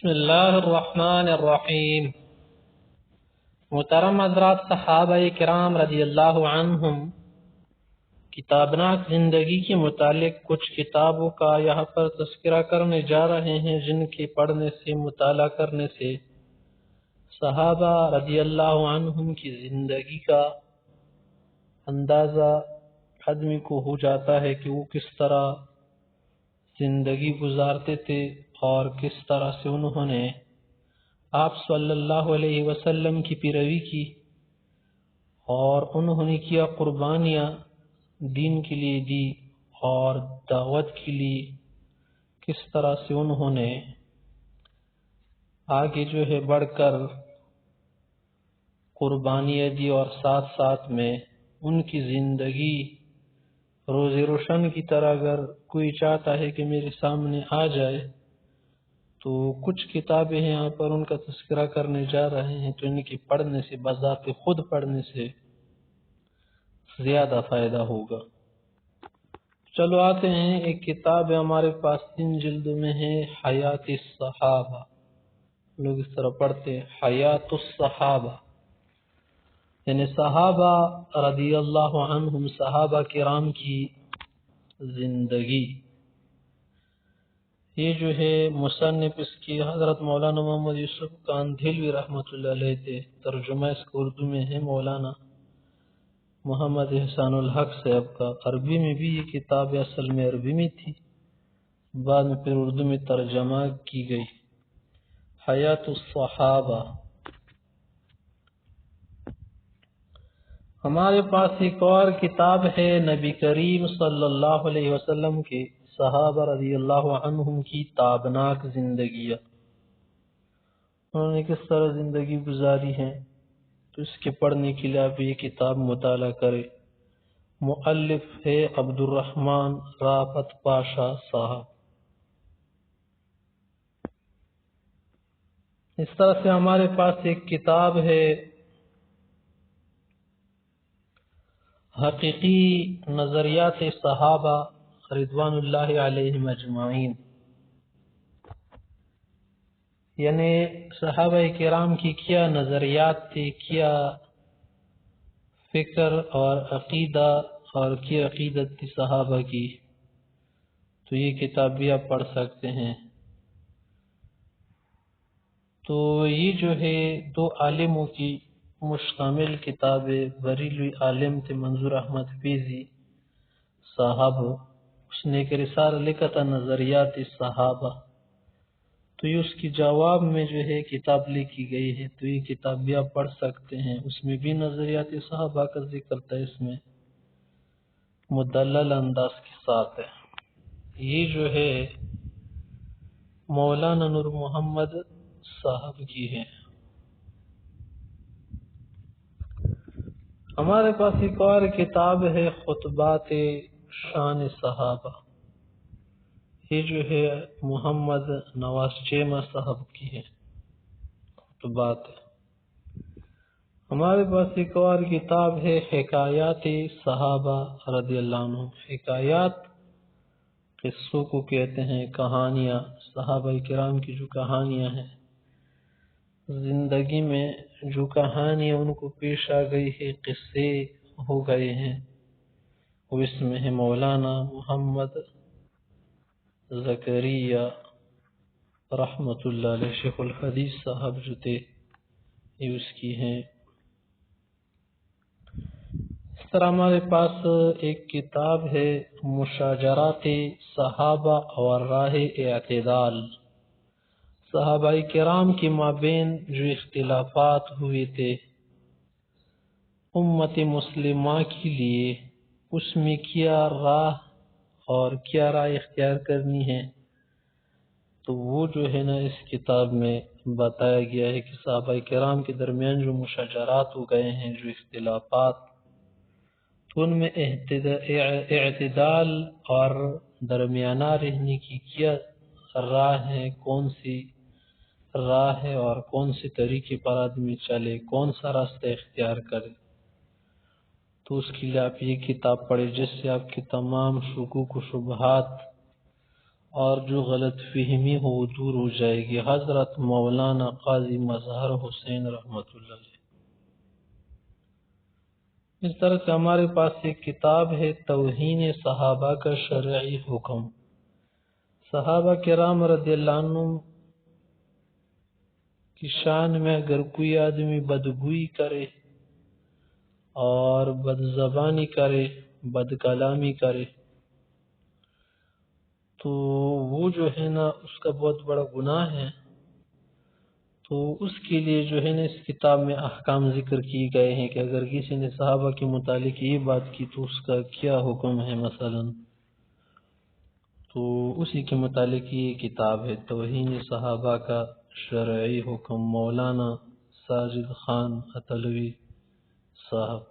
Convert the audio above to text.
بسم اللہ الرحمن الرحیم۔ محترم حضرات، صحابہ کرام رضی اللہ عنہم کتابناک زندگی کے متعلق کچھ کتابوں کا یہاں پر تذکرہ کرنے جا رہے ہیں، جن کے پڑھنے سے، مطالعہ کرنے سے صحابہ رضی اللہ عنہم کی زندگی کا اندازہ آدمی کو ہو جاتا ہے کہ وہ کس طرح زندگی گزارتے تھے اور کس طرح سے انہوں نے آپ صلی اللہ علیہ وسلم کی پیروی کی اور انہوں نے کیا قربانیاں دین کے لیے دی اور دعوت کے لیے کس طرح سے انہوں نے آگے بڑھ کر قربانیاں دی، اور ساتھ ساتھ میں ان کی زندگی روز روشن کی طرح اگر کوئی چاہتا ہے کہ میرے سامنے آ جائے تو کچھ کتابیں ہیں یہاں پر ان کا تذکرہ کرنے جا رہے ہیں، تو ان کی پڑھنے سے، بذات خود پڑھنے سے زیادہ فائدہ ہوگا۔ چلو آتے ہیں، ایک کتاب ہے ہمارے پاس 3 جلدوں میں ہے، حیات الصحابہ، لوگ اس طرح پڑھتے ہیں حیات الصحابہ، یعنی صحابہ رضی اللہ عنہم، صحابہ کرام کی زندگی۔ یہ مصنف اس کی حضرت مولانا محمد یوسف کاندھلوی رحمۃ اللہ علیہ تھے، ترجمہ اس کو اردو میں ہے مولانا محمد احسان الحق صاحب کا۔ عربی میں بھی یہ کتاب اصل میں عربی میں تھی، بعد میں پھر اردو میں ترجمہ کی گئی، حیات الصحابہ۔ ہمارے پاس ایک اور کتاب ہے نبی کریم صلی اللہ علیہ وسلم کے صحابہ رضی اللہ عنہم کی تابناک زندگیاں، انہوں نے کس طرح زندگی گزاری ہے، تو اس کے پڑھنے کے لیے آپ یہ کتاب مطالعہ کریں۔ مؤلف ہے عبد الرحمن رافت پاشا صاحب۔ اس طرح سے ہمارے پاس ایک کتاب ہے حقیقی نظریات صحابہ رضوان اللہ علیہم اجمعین، یعنی صحابہ کرام کی کیا نظریات تھے، کیا فکر اور عقیدہ اور کیا عقیدت تھی صحابہ کی، تو یہ کتاب بھی آپ پڑھ سکتے ہیں۔ تو یہ 2 عالموں کی مشتمل کتاب ہے، بریلوی عالم تھے منظور احمد فیضی صاحب، اس نے ایک رسالہ لکھا تھا نظریات صحابہ، تو یہ اس کی جواب میں کتاب لکھی گئی ہے، تو یہ کتاب بھی آپ پڑھ سکتے ہیں۔ اس میں بھی نظریات صحابہ کا ذکر تھا، اس میں مدلل انداز کے ساتھ ہے۔ یہ مولانا نور محمد صاحب کی ہے۔ ہمارے پاس ایک اور کتاب ہے خطبات شان صحابہ، یہ محمد نواز چیمہ صاحب کی ہے، خطبات ہے۔ ہمارے پاس ایک اور کتاب ہے حکایات صحابہ رضی اللہ عنہ، حکایات قصوں کو کہتے ہیں، کہانیاں، صحابہ کرام کی جو کہانیاں ہیں، زندگی میں جو کہانیاں ان کو پیش آ گئی ہے، قصے ہو گئے ہیں، وہ اس میں ہے مولانا محمد زکریا رحمت اللہ علیہ، شیخ الحدیث صاحب جو تھے، یہ اس کی ہیں۔ اس طرح ہمارے پاس ایک کتاب ہے مشاجرات صحابہ اور راہ اعتدال، صحابہ کرام کے مابین جو اختلافات ہوئے تھے امت مسلمہ کے لیے، اس میں کیا راہ اور کیا رائے اختیار کرنی ہے، تو وہ اس کتاب میں بتایا گیا ہے کہ صحابہ کرام کے درمیان جو مشاجرات ہو گئے ہیں، جو اختلافات، تو ان میں اعتدال اور درمیانہ رہنے کی کیا راہ ہے، کون سی راہ ہے اور کون سے طریقے پر آدمی چلے، کون سا راستہ اختیار کرے، تو اس کے لیے آپ یہ کتاب پڑھیں، جس سے آپ کی تمام شکوک و شبہات اور جو غلط فہمی ہو وہ دور ہو جائے گی۔ حضرت مولانا قاضی مظہر حسین رحمۃ اللہ علیہ۔ اس طرح سے ہمارے پاس ایک کتاب ہے توہین صحابہ کا شرعی حکم۔ صحابہ کرام رضی اللہ عنہم کی شان میں اگر کوئی آدمی بدگوئی کرے اور بد زبانی کرے، بد کلامی کرے، تو وہ جو ہے نا اس کا بہت بڑا گناہ ہے۔ تو اس کے لیے جو ہے نا اس کتاب میں احکام ذکر کیے گئے ہیں کہ اگر کسی نے صحابہ کے متعلق یہ بات کی تو اس کا کیا حکم ہے مثلا۔ تو اسی کے متعلق یہ کتاب ہے توہین صحابہ کا شرعی حکم، مولانا ساجد خان عطلوی صاحب۔